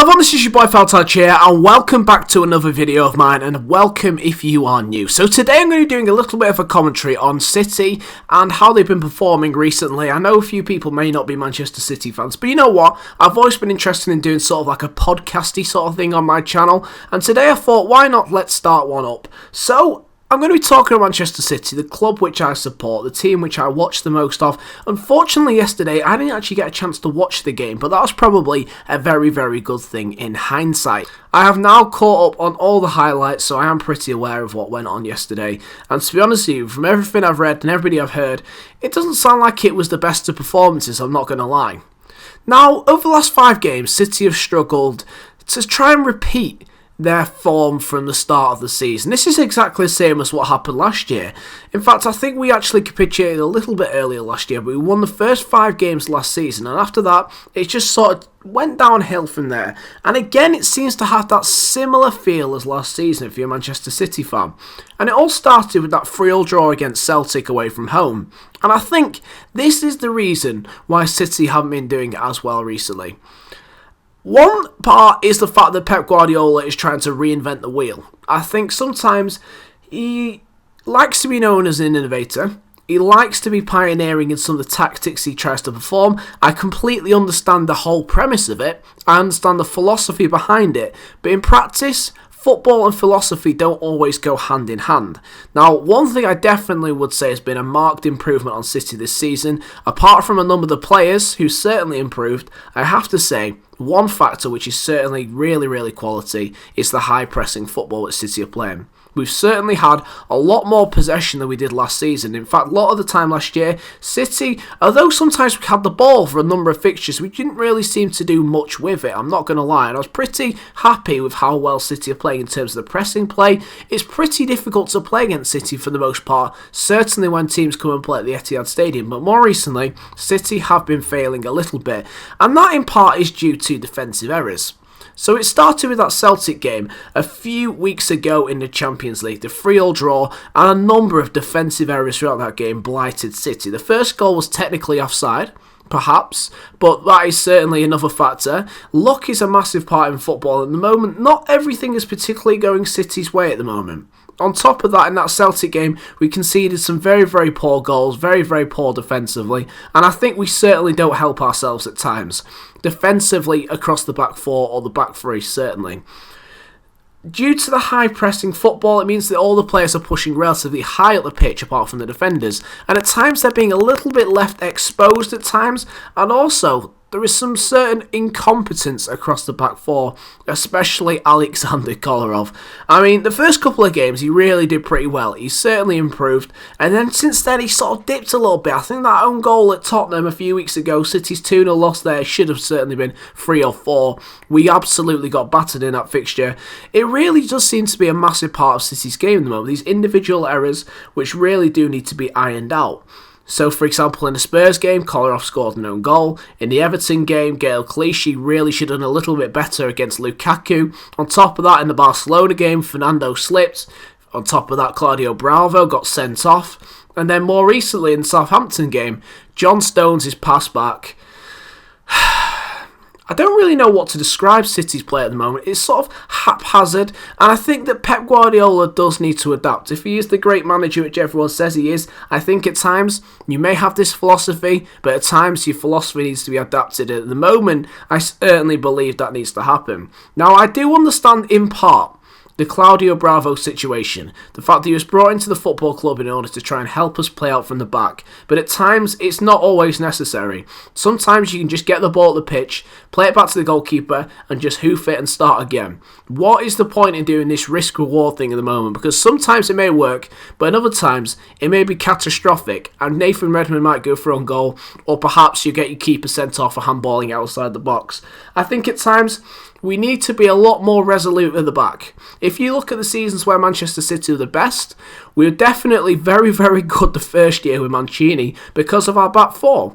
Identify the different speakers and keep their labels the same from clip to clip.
Speaker 1: Hello, this is your boy Feltouch here, and welcome back to another video of mine, and welcome if you are new. So today I'm going to be doing a little bit of a commentary on City and how they've been performing recently. I know a few people may not be Manchester City fans, but you know what? I've always been interested in doing sort of like a podcasty sort of thing on my channel, and today I thought, why not let's start one up. So I'm going to be talking about Manchester City, the club which I support, the team which I watch the most of. Unfortunately, yesterday I didn't actually get a chance to watch the game, but that was probably a very, very good thing in hindsight. I have now caught up on all the highlights, so I am pretty aware of what went on yesterday. And to be honest with you, from everything I've read and everybody I've heard, it doesn't sound like it was the best of performances, I'm not going to lie. Now, over the last 5 games, City have struggled to try and repeat their form from the start of the season. This is exactly the same as what happened last year. In fact, I think we actually capitulated a little bit earlier last year, but we won the first 5 games last season, and after that, it just sort of went downhill from there. And again, it seems to have that similar feel as last season if you're a Manchester City fan. And it all started with that 3-3 draw against Celtic away from home. And I think this is the reason why City haven't been doing it as well recently. One part is the fact that Pep Guardiola is trying to reinvent the wheel. I think sometimes he likes to be known as an innovator. He likes to be pioneering in some of the tactics he tries to perform. I completely understand the whole premise of it. I understand the philosophy behind it. But in practice, football and philosophy don't always go hand in hand. Now, one thing I definitely would say has been a marked improvement on City this season. Apart from a number of the players who certainly improved, I have to say, one factor which is certainly really quality is the high pressing football that City are playing. We've certainly had a lot more possession than we did last season. In fact, a lot of the time last year, City, although sometimes we had the ball for a number of fixtures, we didn't really seem to do much with it, I'm not going to lie. And I was pretty happy with how well City are playing in terms of the pressing play. It's pretty difficult to play against City for the most part, certainly when teams come and play at the Etihad Stadium. But more recently, City have been failing a little bit, and that in part is due to defensive errors. So it started with that Celtic game a few weeks ago in the Champions League, the 3-3 draw, and a number of defensive errors throughout that game blighted City. The first goal was technically offside, perhaps, but that is certainly another factor. Luck is a massive part in football at the moment. Not everything is particularly going City's way at the moment. On top of that, in that Celtic game, we conceded some very poor goals, very poor defensively, and I think we certainly don't help ourselves at times. Defensively, across the back 4 or the back 3, certainly. Due to the high pressing football, it means that all the players are pushing relatively high up the pitch apart from the defenders, and at times they're being a little bit left exposed at times, and also there is some certain incompetence across the back 4, especially Alexander Kolarov. I mean, the first couple of games he really did pretty well. He's certainly improved, and then since then he sort of dipped a little bit. I think that own goal at Tottenham a few weeks ago, City's 2-0 loss there, should have certainly been 3 or 4. We absolutely got battered in that fixture. It really does seem to be a massive part of City's game at the moment, these individual errors which really do need to be ironed out. So, for example, in the Spurs game, Kolarov scored an own goal. In the Everton game, Gael Clichy really should have done a little bit better against Lukaku. On top of that, in the Barcelona game, Fernando slipped. On top of that, Claudio Bravo got sent off. And then more recently, in the Southampton game, John Stones' pass back. I don't really know what to describe City's play at the moment. It's sort of haphazard, and I think that Pep Guardiola does need to adapt. If he is the great manager which everyone says he is, I think at times you may have this philosophy, but at times your philosophy needs to be adapted. At the moment, I certainly believe that needs to happen. Now, I do understand in part the Claudio Bravo situation, the fact that he was brought into the football club in order to try and help us play out from the back, but at times it's not always necessary. Sometimes you can just get the ball at the pitch, play it back to the goalkeeper, and just hoof it and start again. What is the point in doing this risk-reward thing at the moment? Because sometimes it may work, but at other times it may be catastrophic, and Nathan Redmond might go for an own goal, or perhaps you get your keeper sent off for handballing outside the box. I think at times we need to be a lot more resolute at the back. If you look at the seasons where Manchester City were the best, we were definitely very good the first year with Mancini because of our back 4.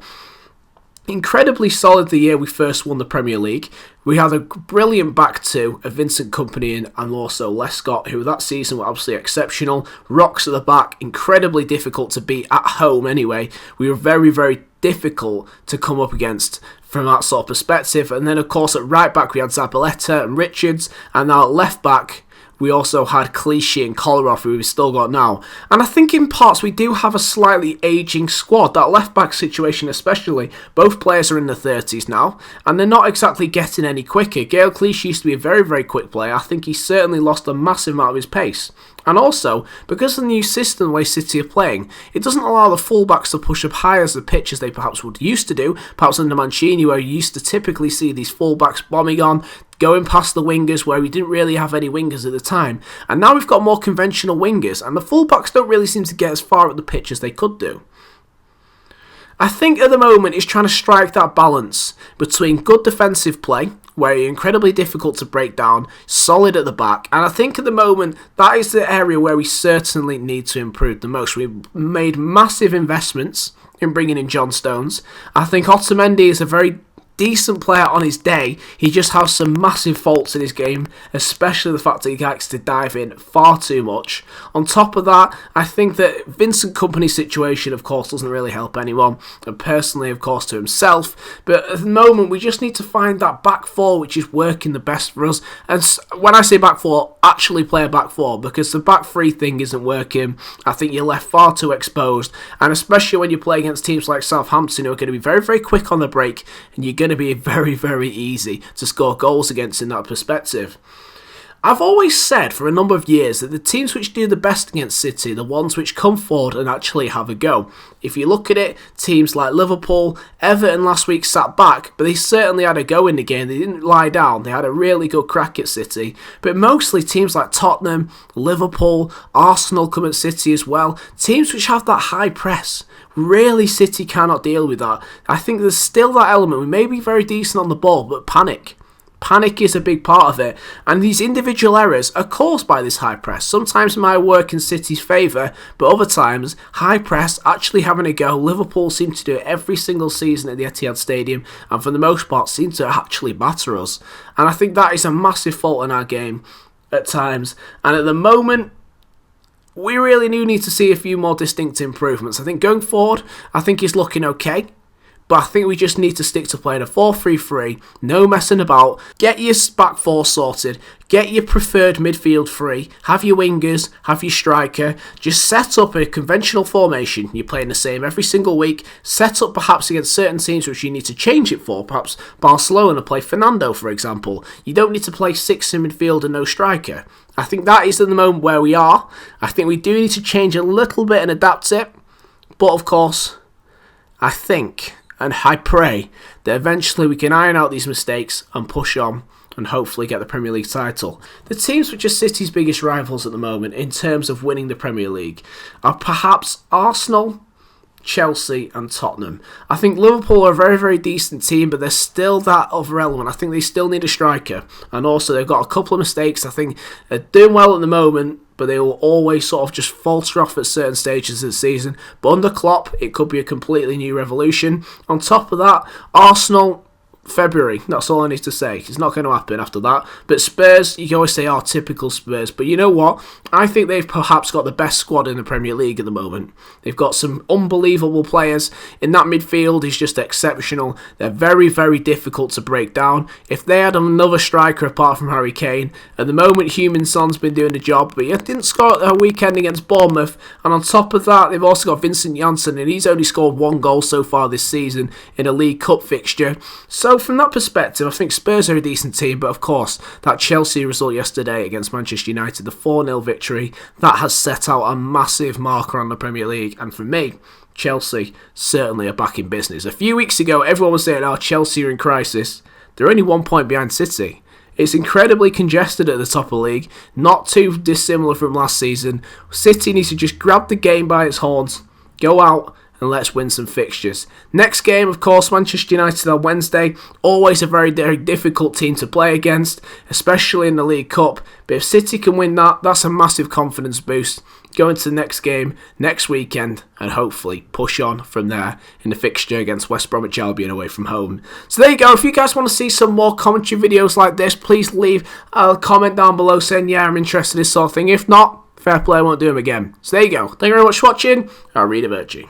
Speaker 1: Incredibly solid the year we first won the Premier League. We had a brilliant back 2 of Vincent Kompany and also Lescott, who that season were absolutely exceptional. Rocks at the back, incredibly difficult to beat at home anyway. We were very difficult to come up against from that sort of perspective. And then, of course, at right back we had Zabaleta and Richards, and now at left back we also had Clichy and Kolarov, who we've still got now. And I think in parts we do have a slightly ageing squad. That left-back situation especially, both players are in their 30s now, and they're not exactly getting any quicker. Gael Clichy used to be a very, very quick player. I think he certainly lost a massive amount of his pace. And also, because of the new system, the way City are playing, it doesn't allow the fullbacks to push up high as the pitch as they perhaps would used to do. Perhaps under Mancini, where you used to typically see these fullbacks bombing on, going past the wingers, where we didn't really have any wingers at the time. And now we've got more conventional wingers, and the fullbacks don't really seem to get as far up the pitch as they could do. I think at the moment it's trying to strike that balance between good defensive play, where you're incredibly difficult to break down, solid at the back, and I think at the moment that is the area where we certainly need to improve the most. We've made massive investments in bringing in John Stones. I think Otamendi is a very decent player on his day. He just has some massive faults in his game, especially the fact that he likes to dive in far too much. On top of that, I think that Vincent Kompany's situation, of course, doesn't really help anyone, and personally, of course, to himself. But at the moment, we just need to find that back four which is working the best for us. And when I say back four, actually play a back four, because the back three thing isn't working. I think you're left far too exposed, and especially when you play against teams like Southampton, who are going to be very, very quick on the break, and you're going to be very, very easy to score goals against in that perspective. I've always said for a number of years that the teams which do the best against City are the ones which come forward and actually have a go. If you look at it, teams like Liverpool, Everton last week sat back, but they certainly had a go in the game. They didn't lie down. They had a really good crack at City. But mostly teams like Tottenham, Liverpool, Arsenal come at City as well. Teams which have that high press. Really, City cannot deal with that. I think there's still that element. We may be very decent on the ball, but panic. Panic is a big part of it, and these individual errors are caused by this high press. Sometimes it might work in City's favour, but other times, high press actually having a go. Liverpool seem to do it every single season at the Etihad Stadium, and for the most part seem to actually batter us. And I think that is a massive fault in our game at times, and at the moment, we really do need to see a few more distinct improvements. I think going forward, I think he's looking okay. But I think we just need to stick to playing a 4-3-3, no messing about, get your back four sorted, get your preferred midfield free, have your wingers, have your striker, just set up a conventional formation. You're playing the same every single week, set up perhaps against certain teams which you need to change it for, perhaps Barcelona play Fernando for example. You don't need to play six in midfield and no striker. I think that is at the moment where we are. I think we do need to change a little bit and adapt it, but of course, I think and I pray that eventually we can iron out these mistakes and push on and hopefully get the Premier League title. The teams which are City's biggest rivals at the moment in terms of winning the Premier League are perhaps Arsenal, Chelsea and Tottenham. I think Liverpool are a very, very decent team, but there's still that other element. I think they still need a striker, and also they've got a couple of mistakes. I think they're doing well at the moment, but they will always sort of just falter off at certain stages of the season. But under Klopp, it could be a completely new revolution. On top of that, Arsenal, February, that's all I need to say. It's not going to happen after that. But Spurs, you can always say, typical Spurs. But you know what? I think they've perhaps got the best squad in the Premier League at the moment. They've got some unbelievable players. In that midfield is just exceptional. They're very, very difficult to break down. If they had another striker apart from Harry Kane, at the moment, Heung-min Son's been doing the job, but he didn't score at a weekend against Bournemouth. And on top of that, they've also got Vincent Janssen, and he's only scored one goal so far this season in a League Cup fixture. So from that perspective, I think Spurs are a decent team, but of course, that Chelsea result yesterday against Manchester United, the 4-0 victory, that has set out a massive marker on the Premier League, and for me, Chelsea certainly are back in business. A few weeks ago, everyone was saying, Chelsea are in crisis. They're only 1 point behind City. It's incredibly congested at the top of the league, not too dissimilar from last season. City needs to just grab the game by its horns, go out, and let's win some fixtures. Next game, of course, Manchester United on Wednesday. Always a very, very difficult team to play against, especially in the League Cup. But if City can win that, that's a massive confidence boost. Go into the next game next weekend and hopefully push on from there in the fixture against West Bromwich Albion away from home. So there you go. If you guys want to see some more commentary videos like this, please leave a comment down below saying, yeah, I'm interested in this sort of thing. If not, fair play, I won't do them again. So there you go. Thank you very much for watching. I'll read it, Virtue.